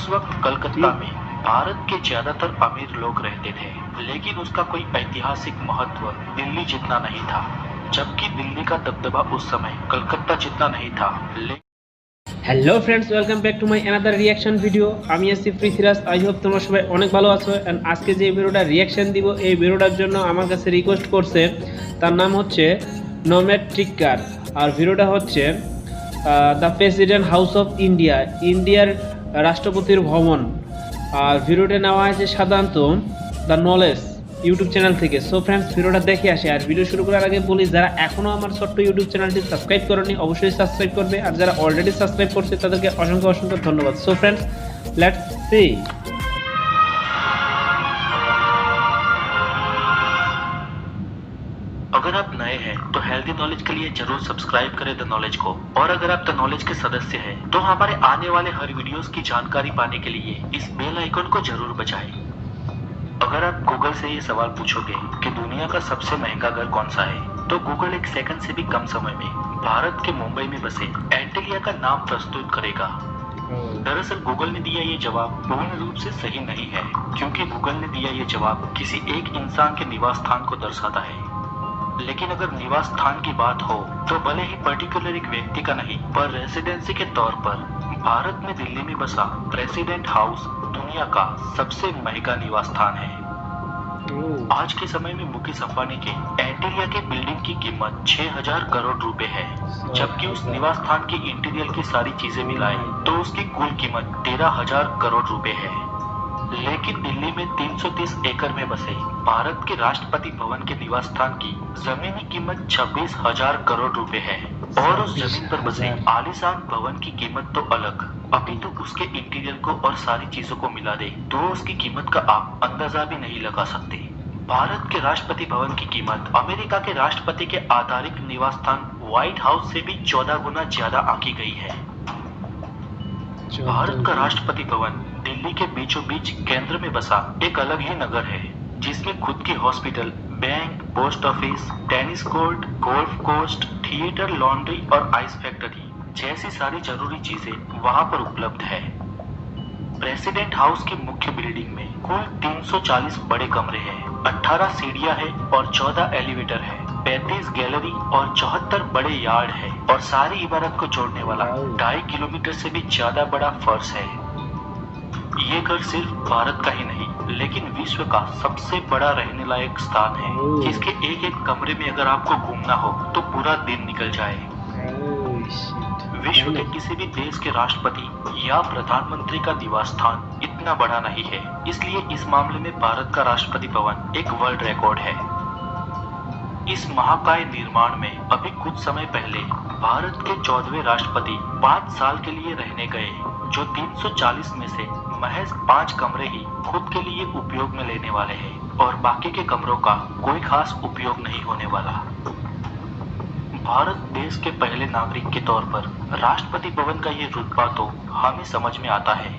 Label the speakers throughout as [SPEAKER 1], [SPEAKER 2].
[SPEAKER 1] उस वक्त कलकत्ता में भारत के ज्यादातर अमीर लोग रहते थे, लेकिन उसका कोई ऐतिहासिक महत्व दिल्ली जितना नहीं था। जबकि दिल्ली का दबदबा उस समय कलकत्ता जितना नहीं था।
[SPEAKER 2] Hello friends, welcome back to my another reaction video. আমি আছি পৃথ্বীরাজ। আই হোপ তোমরা সবাই অনেক ভালো আছো। অ্যান্ড আজকে যে ভিডিওটা রিয়াকশন দিব, এই ভিডিওটার জন্য আমার কাছে রিকোয়েস্ট করছে, তার নাম হচ্ছে নোম্যাড ট্রিকার। আর ভিডিওটা হচ্ছে the president house of India, ইন্ডিয়ার রাষ্ট্রপতির ভবন। আর ভিডিওটা নেওয়া হয়েছে সাধারণত দ্য নলেজ ইউটিউব চ্যানেল থেকে। সো ফ্রেন্ডস, ভিডিওটা দেখে আসে। আর ভিডিও শুরু করার আগে বলি, যারা এখনও আমার ছোট্ট ইউটিউব চ্যানেলটি সাবস্ক্রাইব করেনি অবশ্যই সাবস্ক্রাইব করবে, আর যারা অলরেডি সাবস্ক্রাইব করছে তাদেরকে অসংখ্য অসংখ্য ধন্যবাদ। So friends, let's see.
[SPEAKER 1] अगर आप नए हैं तो हेल्दी नॉलेज के लिए जरूर सब्सक्राइब करें द नॉलेज को, और अगर आप द नॉलेज के सदस्य हैं तो हमारे आने वाले हर वीडियोस की जानकारी पाने के लिए इस बेल आइकन को जरूर बजाएं। अगर आप गूगल से ये सवाल पूछोगे कि दुनिया का सबसे महंगा घर कौन सा है, तो गूगल एक सेकंड से भी कम समय में भारत के मुंबई में बसे एंटिलिया का नाम प्रस्तुत करेगा। दरअसल गूगल ने दिया ये जवाब पूर्ण रूप से सही नहीं है, क्योंकि गूगल ने दिया ये जवाब किसी एक इंसान के निवास स्थान को दर्शाता है। लेकिन अगर निवास स्थान की बात हो तो भले ही पर्टिकुलर एक व्यक्ति का नहीं, पर रेसिडेंसी के तौर पर भारत में दिल्ली में बसा प्रेसिडेंट हाउस दुनिया का सबसे महंगा निवास स्थान है। आज के समय में मुकेश अंबानी के एंटिलिया के बिल्डिंग की कीमत 6000 करोड़ रुपए है, जबकि उस निवास स्थान की इंटीरियर की सारी चीजें मिलाएं तो उसकी कुल कीमत 13000 करोड़ रुपए है। लेकिन दिल्ली में 330 एकड़ में बसे भारत के राष्ट्रपति भवन के निवास स्थान की जमीनी कीमत 26,000 करोड़ रुपए है, और उस जमीन पर बसे आलीशान भवन की कीमत तो अलग। अभी तो उसके इंटीरियर को और सारी चीजों को मिला दे तो उसकी कीमत का आप अंदाजा भी नहीं लगा सकते। भारत के राष्ट्रपति भवन की कीमत अमेरिका के राष्ट्रपति के आधिकारिक निवास स्थान व्हाइट हाउस से भी 14 गुना ज्यादा आंकी गई है। भारत का राष्ट्रपति भवन दिल्ली के बीचों बीच केंद्र में बसा एक अलग ही नगर है, जिसमें खुद की hospital, bank, post office, tennis court, golf course, theatre, laundry और आइस फैक्ट्री जैसी सारी जरूरी चीजें वहां पर उपलब्ध है। प्रेसिडेंट हाउस की मुख्य बिल्डिंग में कुल 340 बड़े कमरे हैं, 18 सीढ़ियां हैं और 14 एलिवेटर है, 35 गैलरी और 74 बड़े यार्ड है, और सारी इमारत को जोड़ने वाला 2.5 किलोमीटर से भी ज्यादा बड़ा फर्श है। ये घर सिर्फ भारत का ही नहीं, लेकिन विश्व का सबसे बड़ा रहने लायक स्थान है, जिसके एक एक कमरे में अगर आपको घूमना हो तो पूरा दिन निकल जाए। विश्व के किसी भी देश के राष्ट्रपति या प्रधानमंत्री का निवास स्थान इतना बड़ा नहीं है, इसलिए इस मामले में भारत का राष्ट्रपति भवन एक वर्ल्ड रिकॉर्ड है। इस महाकाय निर्माण में अभी कुछ समय पहले भारत के 14वें राष्ट्रपति 5 साल के लिए रहने गए, जो 340 में से महज 5 कमरे ही खुद के लिए उपयोग में लेने वाले हैं, और बाकी के कमरों का कोई खास उपयोग नहीं होने वाला। भारत देश के पहले नागरिक के तौर पर राष्ट्रपति भवन का ये रुतबा तो हमें समझ में आता है,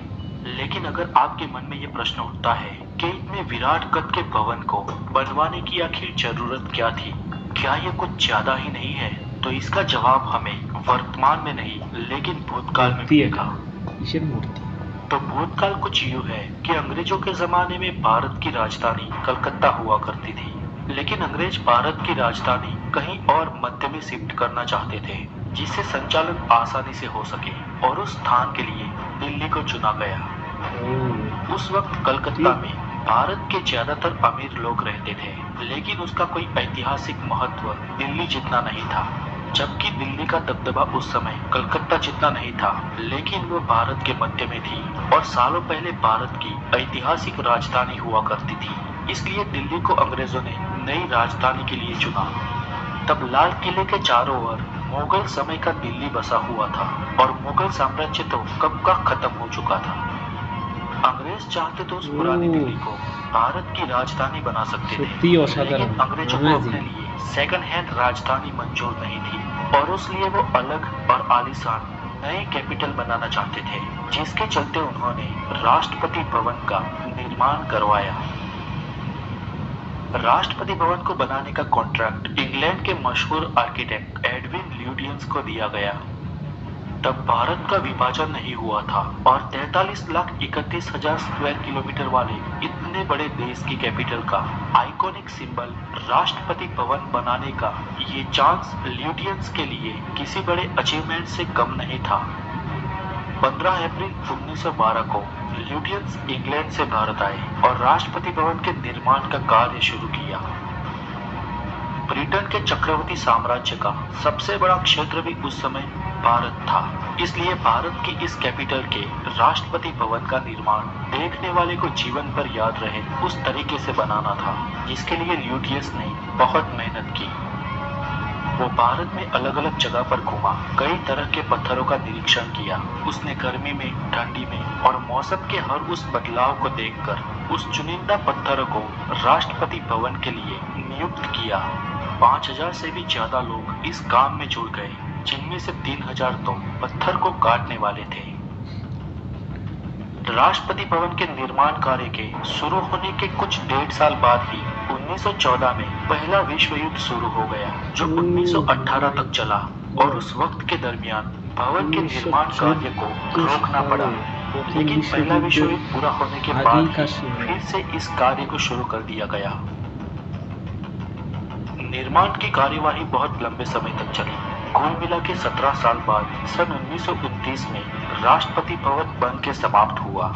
[SPEAKER 1] लेकिन अगर आपके मन में ये प्रश्न उठता है कि इतने विराट कद के भवन को बनवाने की आखिर जरूरत क्या थी, क्या ये कुछ ज्यादा ही नहीं है, तो इसका जवाब हमें वर्तमान में नहीं लेकिन भूतकाल में मिलेगा। तो भूतकाल कुछ यूं है कि अंग्रेजों के जमाने में भारत की राजधानी कलकत्ता हुआ करती थी, लेकिन अंग्रेज भारत की राजधानी कहीं और मध्य में शिफ्ट करना चाहते थे, जिससे संचालन आसानी से हो सके, और उस स्थान के लिए दिल्ली को चुना गया। उस वक्त कलकत्ता में भारत के ज्यादातर अमीर लोग रहते थे, लेकिन उसका कोई ऐतिहासिक महत्व दिल्ली जितना नहीं था। जबकि दिल्ली का दबदबा उस समय कलकत्ता जितना नहीं था, लेकिन वो भारत के मध्य में थी और सालों पहले भारत की ऐतिहासिक राजधानी हुआ करती थी। इसलिए दिल्ली को अंग्रेजों ने नई राजधानी के लिए चुना। तब लाल किले के चारों ओर मुगल समय का दिल्ली बसा हुआ था, और मुगल साम्राज्य तो कब का खत्म हो चुका था। अंग्रेज चाहते तो उस पुरानी दिल्ली को भारत की राजधानी बना सकते थे, लेकिन अंग्रेजों को अपने लिए सेकंड हैंड राजधानी मंजूर नहीं थी, और इसलिए वो अलग और आलीशान नए कैपिटल बनाना चाहते थे, जिसके चलते उन्होंने राष्ट्रपति भवन का निर्माण करवाया। राष्ट्रपति भवन को बनाने का कॉन्ट्रैक्ट इंग्लैंड के मशहूर आर्किटेक्ट एडविन ल्यूटियंस को दिया गया। तब भारत का विभाजन नहीं हुआ था और 43,31,000 स्क्वायर किलोमीटर वाले इतने बड़े देश की कैपिटल का आइकॉनिक सिंबल राष्ट्रपति भवन बनाने का ये चांस ल्यूटियंस के लिए किसी बड़े अचीवमेंट से कम नहीं था। 15 अप्रैल 1912 को ल्यूटियंस इंग्लैंड से भारत आए और राष्ट्रपति भवन के निर्माण का कार्य शुरू किया। ब्रिटेन के चक्रवर्ती साम्राज्य का सबसे बड़ा क्षेत्र भी उस समय भारत था, इसलिए भारत की इस कैपिटल के राष्ट्रपति भवन का निर्माण देखने वाले को जीवन भर याद रहे उस तरीके से बनाना था, जिसके लिए ल्यूटियंस ने बहुत मेहनत की। वो भारत में अलग अलग जगह पर घूमा, कई तरह के पत्थरों का निरीक्षण किया। उसने गर्मी में, ठंडी में और मौसम के हर उस बदलाव को देखकर उस चुनिंदा पत्थरों को राष्ट्रपति भवन के लिए नियुक्त किया। 5,000 से भी ज्यादा लोग इस काम में जुड़ गए, जिनमें से 3,000 तो पत्थर को काटने वाले थे। राष्ट्रपति भवन के निर्माण कार्य के शुरू होने के कुछ 1.5 साल बाद ही 1914 में पहला विश्व युद्ध शुरू हो गया, जो 1918 तक चला और उस वक्त के दरमियान भवन के निर्माण कार्य को रोकना पड़ा। लेकिन पहला विश्व युद्ध पूरा होने के बाद फिर से इस कार्य को शुरू कर दिया गया। निर्माण की कार्यवाही बहुत लंबे समय तक चली। कुल मिला के 17 साल बाद सन 1929 में राष्ट्रपति भवन बन के समाप्त हुआ।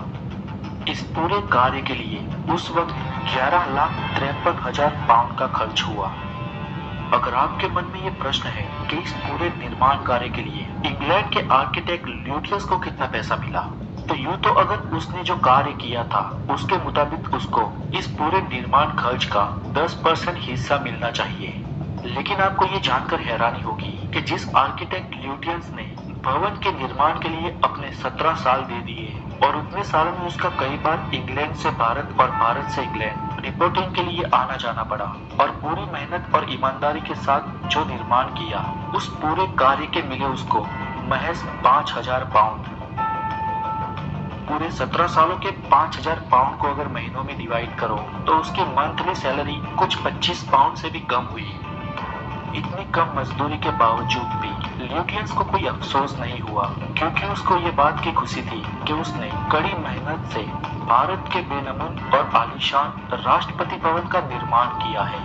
[SPEAKER 1] इस पूरे कार्य के लिए उस वक्त 11,53,000 पाउंड का खर्च हुआ। अगर आपके मन में ये प्रश्न है कि इस पूरे निर्माण कार्य के लिए इंग्लैंड के आर्किटेक्ट ल्यूटियंस को कितना पैसा मिला, तो यूं तो अगर उसने जो कार्य किया था उसके मुताबिक उसको इस पूरे निर्माण खर्च का 10% हिस्सा मिलना चाहिए। लेकिन आपको ये जानकर हैरानी होगी कि जिस आर्किटेक्ट ल्यूटियंस ने भवन के निर्माण के लिए अपने 17 साल दे दिए और उतने सालों में उसका कई बार इंग्लैंड से भारत और भारत से इंग्लैंड रिपोर्टिंग के लिए आना जाना पड़ा और पूरी मेहनत और ईमानदारी के साथ जो निर्माण किया, उस पूरे कार्य के मिले उसको महज 5,000 पाउंड। पूरे 17 सालों के 5,000 पाउंड को अगर महीनों में डिवाइड करो तो उसकी मंथली सैलरी कुछ 25 पाउंड से भी कम हुई। इतनी कम मजदूरी के बावजूद भी ल्यूटियंस को कोई अफसोस नहीं हुआ, क्योंकि उसको ये बात की खुशी थी कि उसने कड़ी मेहनत से भारत के बेनमून और आलीशान राष्ट्रपति भवन का निर्माण किया है।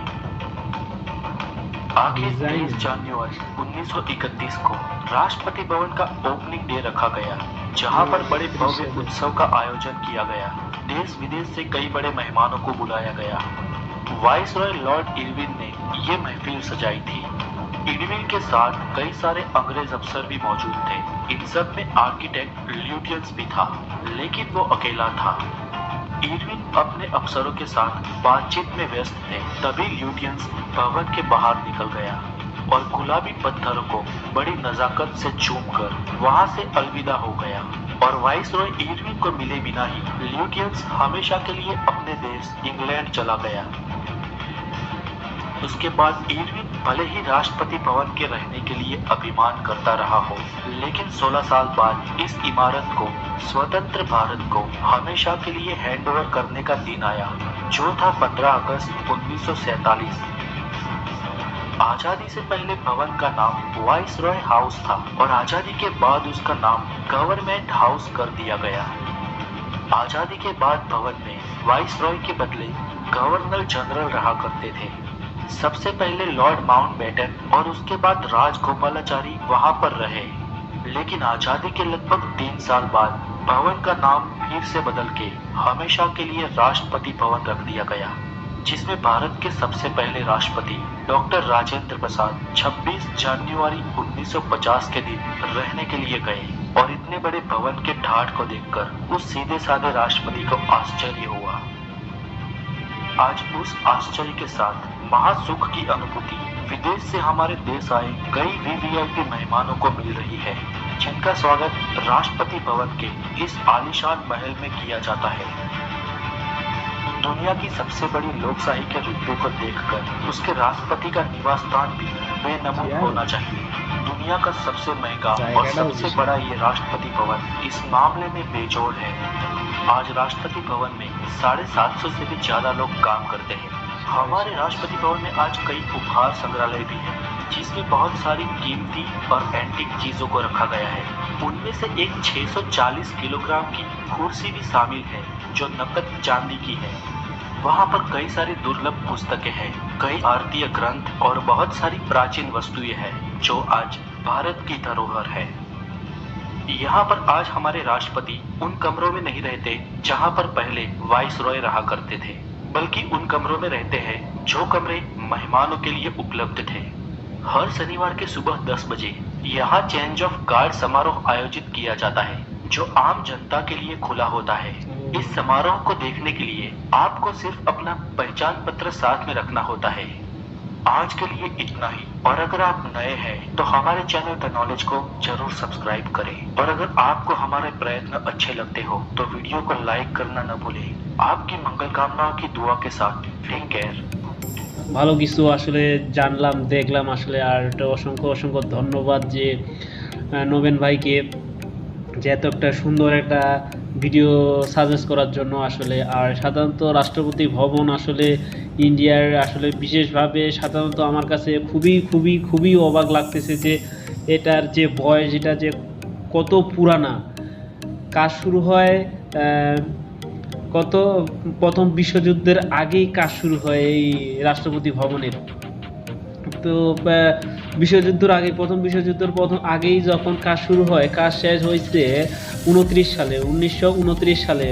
[SPEAKER 1] आखिर 23 जनवरी 1931 को राष्ट्रपति भवन का ओपनिंग डे रखा गया, जहां पर बड़े भव्य उत्सव का आयोजन किया गया। देश विदेश से कई बड़े मेहमानों को बुलाया गया। वाइसरॉय लॉर्ड इरविन ने ये महफिल सजाई थी। इरविन के साथ कई सारे अंग्रेज अफसर भी मौजूद थे। इन सब में आर्किटेक्ट ल्यूटियंस भी था, लेकिन वो अकेला था। इरविन अपने अफसरों के साथ बातचीत में व्यस्त थे, तभी ल्यूटियंस भवन के बाहर निकल गया और गुलाबी पत्थरों को बड़ी नजाकत से चूमकर वहां से अलविदा हो गया। और वाइसरॉय इरविन को मिले बिना ही ल्यूटियंस हमेशा के लिए अपने देश इंग्लैंड चला गया। उसके बाद इरविन भले ही राष्ट्रपति भवन के रहने के लिए अभिमान करता रहा हो, लेकिन 16 साल बाद इस इमारत को स्वतंत्र भारत को हमेशा के लिए हैंडओवर करने का दिन आया, जो था 15 अगस्त 1947। आजादी से पहले भवन का नाम वाइसरॉय हाउस था और आजादी के बाद उसका नाम गवर्नमेंट हाउस कर दिया गया। आजादी के बाद भवन में वाइसरॉय के बदले गवर्नर जनरल रहा करते थे। सबसे पहले लॉर्ड माउंटबेटन और उसके बाद राजगोपालाचारी वहां पर रहे, लेकिन आजादी के लगभग 3 साल बाद भवन का नाम फिर से बदल के हमेशा के लिए राष्ट्रपति भवन रख दिया गया, जिसमें भारत के सबसे पहले राष्ट्रपति डॉक्टर राजेंद्र प्रसाद 26 जनवरी 1950 के दिन रहने के लिए गए। और इतने बड़े भवन के ठाठ को देखकर उस सीधे साधे राष्ट्रपति को आश्चर्य हुआ। आज उस आश्चर्य के साथ महासुख की अनुभूति विदेश से हमारे देश आए कई वीवीआईपी मेहमानों को मिल रही है, जिनका स्वागत राष्ट्रपति भवन के इस आलीशान महल में किया जाता है। दुनिया की सबसे बड़ी लोकशाही के रुतबे को देखकर उसके राष्ट्रपति का निवास स्थान भी बेनमून होना चाहिए। दुनिया का सबसे महंगा और सबसे बड़ा ये राष्ट्रपति भवन इस मामले में बेजोड़ है। आज राष्ट्रपति भवन में 750 से भी ज्यादा लोग काम करते हैं। हमारे राष्ट्रपति भवन में आज कई उपहार संग्रहालय भी है, जिसमें बहुत सारी कीमती और एंटीक चीजों को रखा गया है। उनमें से एक 640 किलोग्राम की कुर्सी भी शामिल है जो नकद चांदी की है। वहाँ पर कई सारी दुर्लभ पुस्तकें हैं, कई भारतीय ग्रंथ और बहुत सारी प्राचीन वस्तुएं हैं जो आज भारत की धरोहर है। यहाँ पर आज हमारे राष्ट्रपति उन कमरों में नहीं रहते जहाँ पर पहले वाइसरॉय रहा करते थे, बल्कि उन कमरों में रहते हैं जो कमरे मेहमानों के लिए उपलब्ध थे। हर शनिवार के सुबह 10 बजे यहाँ चेंज ऑफ गार्ड समारोह आयोजित किया जाता है जो आम जनता के लिए खुला होता है। इस समारोह को देखने के लिए आपको सिर्फ अपना पहचान पत्र साथ में रखना होता है। आज के लिए इतना ही, और अगर आप नए हैं तो हमारे चैनल द नॉलेज को जरूर सब्सक्राइब करें, और अगर आपको हमारे प्रयत्न अच्छे लगते हो तो वीडियो को लाइक करना न भूलें। आपकी मंगल कामनाओं की दुआ के साथ टेक केयर।
[SPEAKER 2] ভালো কিছু আসলে জানলাম দেখলাম আসলে, আর অসংখ্য অসংখ্য ধন্যবাদ যে নবেন ভাইকে যে এত একটা সুন্দর একটা ভিডিও সাজেস্ট করার জন্য আসলে। আর সাধারণত রাষ্ট্রপতি ভবন আসলে ইন্ডিয়ার আসলে বিশেষভাবে সাধারণত আমার কাছে খুবই খুবই খুবই অবাক লাগতেছে যে এটার যে বয়স, এটা যে কত পুরানা। কাজ শুরু হয় প্রথম বিশ্বযুদ্ধের আগেই কাজ শুরু হয় এই রাষ্ট্রপতি ভবনের। তো বিশ্বযুদ্ধের আগে প্রথম আগেই যখন কাজ শুরু হয়, কাজ শেষ হয়েছে 1929 সালে,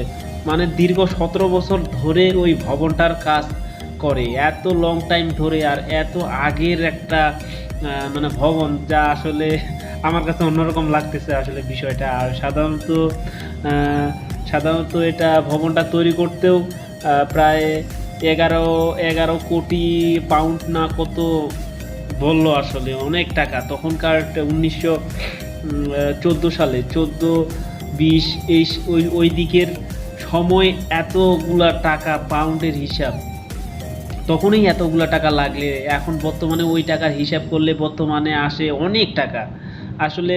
[SPEAKER 2] মানে দীর্ঘ 17 বছর ধরে ওই ভবনটার কাজ করে, এত লং টাইম ধরে, আর এত আগের একটা মানে ভবন, যা আসলে আমার কাছে অন্যরকম লাগতেছে আসলে বিষয়টা। আর সাধারণত এটা ভবনটা তৈরি করতেও প্রায় 11 কোটি পাউন্ড না কত বললো, আসলে অনেক টাকা। তখনকার 1914 সালে 14-20 ওই দিকের সময় এতগুলা টাকা, পাউন্ডের হিসাব, তখনই এতগুলা টাকা লাগলে এখন বর্তমানে ওই টাকার হিসাব করলে বর্তমানে আসে অনেক টাকা। আসলে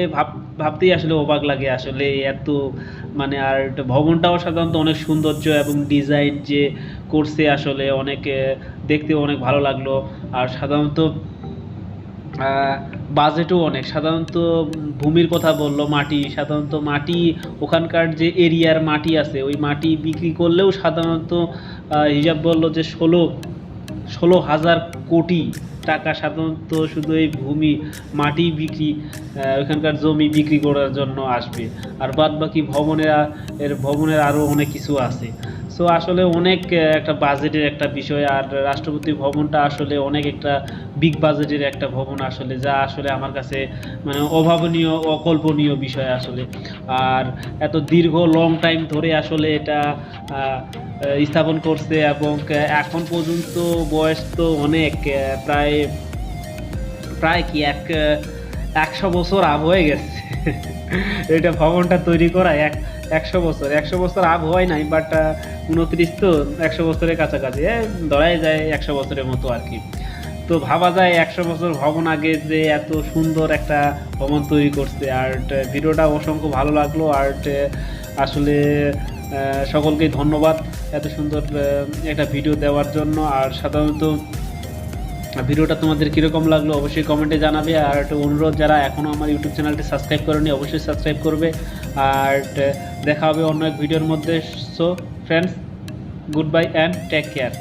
[SPEAKER 2] ভাবতেই আসলে অবাক লাগে আসলে এত মানে। আর ভবনটাও সাধারণত অনেক সৌন্দর্য এবং ডিজাইন যে করছে আসলে অনেক দেখতেও অনেক ভালো লাগলো। আর সাধারণত বাজেটও অনেক। সাধারণত ভূমির কথা বললো, মাটি, সাধারণত মাটি ওখানকার যে এরিয়ার মাটি আছে ওই মাটি বিক্রি করলেও সাধারণত হিসাব বললো যে 16,000 কোটি টাকা সাধারণত শুধু এই মাটি বিক্রি, ওখানকার জমি বিক্রি করার জন্য আসবে। আর বাদ বাকি ভবনের আরও অনেক কিছু আছে। সো আসলে অনেক একটা বাজেটের একটা বিষয়। আর রাষ্ট্রপতি ভবনটা আসলে অনেক একটা বিগ বাজেটের একটা ভবন আসলে, যা আসলে আমার কাছে মানে অভাবনীয়, অকল্পনীয় বিষয় আসলে। আর এত দীর্ঘ লং টাইম ধরে আসলে এটা স্থাপন করছে, এবং এখন পর্যন্ত বয়স তো অনেক, প্রায় কি 100 বছর আপ হয়ে গেছে এটা ভবনটা তৈরি করা 100 বছর আপ হয় নাই, বাট 29 তো 100 বছরের কাছাকাছি ধরাই যায় 100 বছরের মতো আর কি। তো ভাবা যায় 100 বছর ভবন আগে যে এত সুন্দর একটা ভবন তৈরি করছে। আর ভিডিওটা অসংখ্য ভালো লাগলো। আর আসলে সকলকেই ধন্যবাদ এত সুন্দর একটা ভিডিও দেওয়ার জন্য। আর সাধারণত ভিডিওটা তোমাদের কীরকম লাগলো অবশ্যই কমেন্টে জানাবে। আর একটা অনুরোধ, যারা এখনও আমার ইউটিউব চ্যানেলটি সাবস্ক্রাইব করেনি অবশ্যই সাবস্ক্রাইব করবে। আর দেখা হবে অন্য এক ভিডিওর মধ্যে। So friends, good bye and take care.